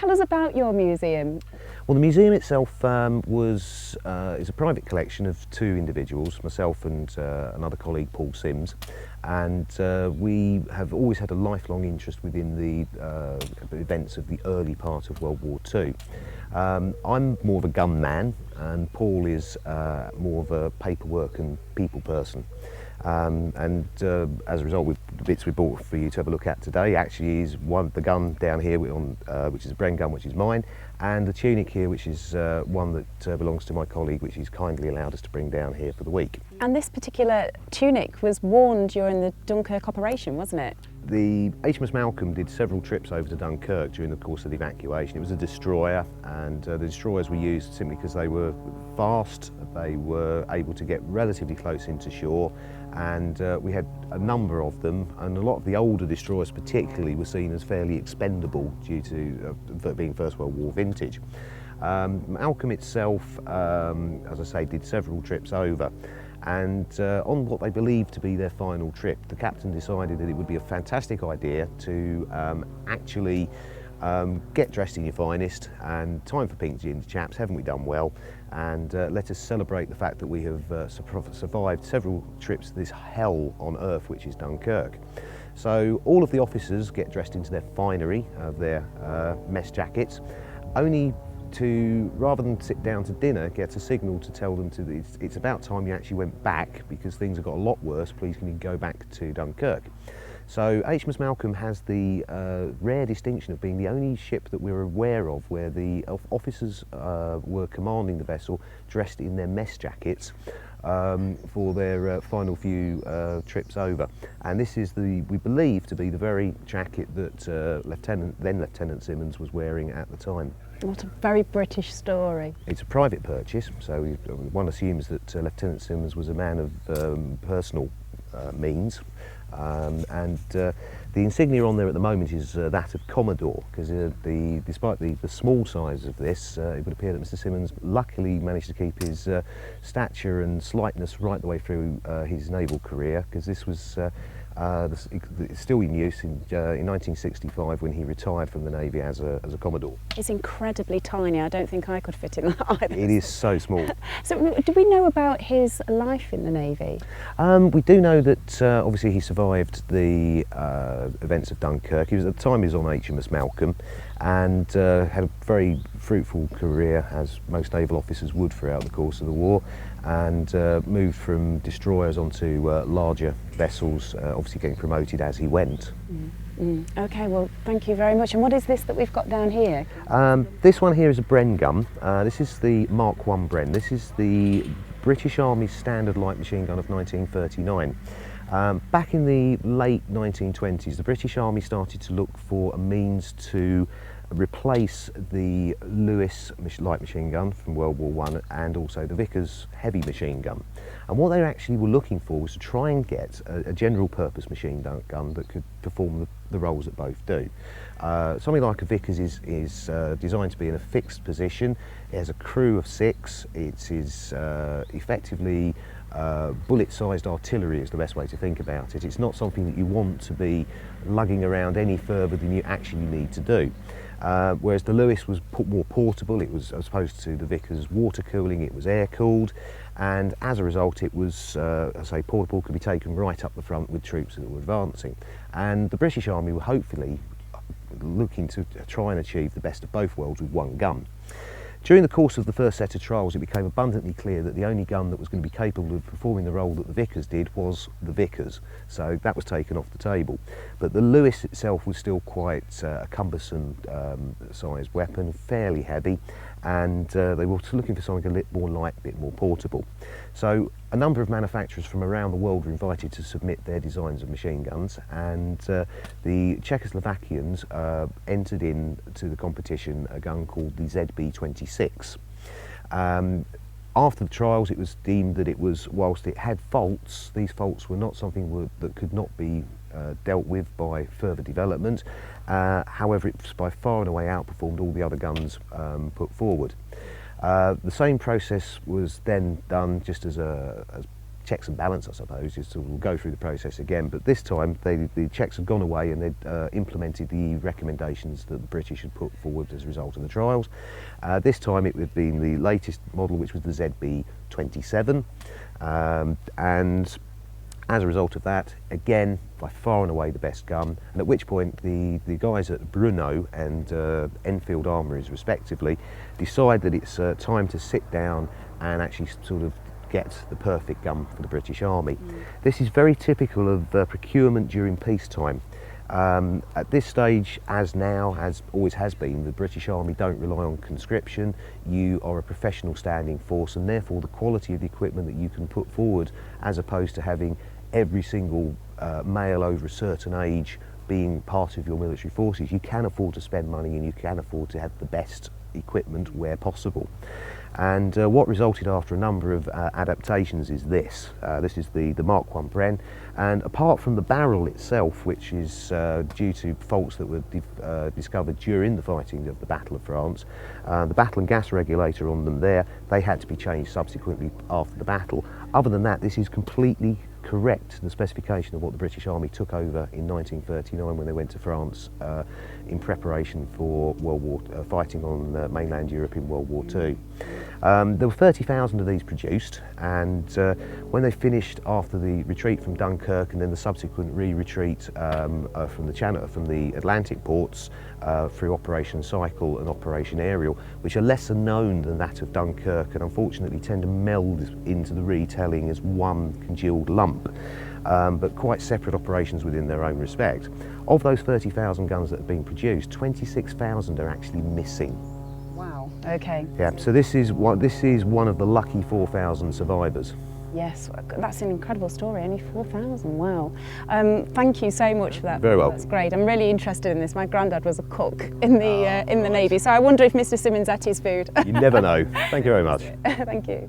tell us about your museum. Well, the museum itself is a private collection of two individuals, myself and another colleague, Paul Sims, and we have always had a lifelong interest within the events of the early part of World War II. I'm more of a gun man, and Paul is more of a paperwork and people person. As a result, the bits we bought for you to have a look at today actually is the gun down here which is a Bren gun, which is mine, and the tunic here, which is one that belongs to my colleague, which he's kindly allowed us to bring down here for the week. And this particular tunic was worn during the Dunkirk operation, wasn't it? The HMS Malcolm did several trips over to Dunkirk during the course of the evacuation. It was a destroyer, and the destroyers were used simply because they were fast, they were able to get relatively close into shore, and we had a number of them, and a lot of the older destroyers particularly were seen as fairly expendable due to being First World War vintage. Malcolm itself, as I say, did several trips over, and on what they believed to be their final trip, the captain decided that it would be a fantastic idea to actually get dressed in your finest, and time for pink gin, chaps, haven't we done well? And let us celebrate the fact that we have survived several trips to this hell on earth, which is Dunkirk. So all of the officers get dressed into their finery of their mess jackets, only to, rather than sit down to dinner, get a signal to tell them it's about time you actually went back, because things have got a lot worse, please can you go back to Dunkirk. So HMS Malcolm has the rare distinction of being the only ship that we're aware of where the officers were commanding the vessel dressed in their mess jackets for their final few trips over. And this is we believe to be the very jacket that then Lieutenant Simmons was wearing at the time. What a very British story. It's a private purchase, so one assumes that Lieutenant Simmons was a man of personal means. The insignia on there at the moment is that of Commodore, because despite the small size of this, it would appear that Mr. Simmons luckily managed to keep his stature and slightness right the way through his naval career, because this was it's still in use in 1965 when he retired from the Navy as a Commodore. It's incredibly tiny. I don't think I could fit in that either. It is so small. So do we know about his life in the Navy? We do know that obviously he survived the events of Dunkirk. At the time he was on HMS Malcolm, and had a very fruitful career, as most naval officers would throughout the course of the war, and moved from destroyers onto larger vessels, obviously getting promoted as he went. Okay, well, thank you very much. And what is this that we've got down here? This one here is a Bren gun. This is the Mark I Bren. This is the British Army's standard light machine gun of 1939. Back in the late 1920s, the British Army started to look for a means to replace the Lewis light machine gun from World War I and also the Vickers heavy machine gun. And what they actually were looking for was to try and get a general purpose machine gun that could perform the roles that both do. Something like a Vickers is designed to be in a fixed position. It has a crew of 6. It is effectively bullet-sized artillery is the best way to think about it. It's not something that you want to be lugging around any further than you actually need to do. Whereas the Lewis was more portable, it was, as opposed to the Vickers water cooling, it was air cooled, and as a result it was, I say, portable, could be taken right up the front with troops that were advancing. And the British Army were hopefully looking to try and achieve the best of both worlds with one gun. During the course of the first set of trials, it became abundantly clear that the only gun that was going to be capable of performing the role that the Vickers did was the Vickers, so that was taken off the table. But the Lewis itself was still quite a cumbersome sized weapon, fairly heavy, and they were looking for something a bit more light, a bit more portable. So a number of manufacturers from around the world were invited to submit their designs of machine guns, and the Czechoslovakians entered into the competition a gun called the ZB-26. After the trials, it was deemed that it was, whilst it had faults, these faults were not something that could not be dealt with by further development. However, it's by far and away outperformed all the other guns put forward. The same process was then done just as checks and balance, I suppose, is to go through the process again. But this time the checks had gone away and they'd implemented the recommendations that the British had put forward as a result of the trials. This time it would be the latest model, which was the ZB-27, and as a result of that, again, by far and away the best gun, and at which point the guys at Brno and Enfield Armouries respectively decide that it's time to sit down and actually sort of get the perfect gun for the British Army. This is very typical of procurement during peacetime. At this stage, as now, as always has been, the British Army don't rely on conscription. You are a professional standing force, and therefore the quality of the equipment that you can put forward, as opposed to having every single male over a certain age being part of your military forces, you can afford to spend money and you can afford to have the best equipment where possible. And what resulted after a number of adaptations is this. This is the Mark I Bren, and apart from the barrel itself, which is due to faults that were discovered during the fighting of the Battle of France, the battle and gas regulator on them there, they had to be changed subsequently after the battle. Other than that, this is completely correct to the specification of what the British Army took over in 1939 when they went to France in preparation for fighting on mainland Europe in World War II. There were 30,000 of these produced, and when they finished after the retreat from Dunkirk and then the subsequent retreat from the Atlantic ports through Operation Cycle and Operation Ariel, which are lesser known than that of Dunkirk and unfortunately tend to meld into the retelling as one congealed lump, but quite separate operations within their own respect. Of those 30,000 guns that have been produced, 26,000 are actually missing. Wow, okay. Yeah, so this is one of the lucky 4,000 survivors. Yes, that's an incredible story, only 4,000, wow. Thank you so much for that. Very well. That's great, I'm really interested in this. My granddad was a cook in the Navy, so I wonder if Mr. Simmons ate his food. You never know. Thank you very much. Thank you.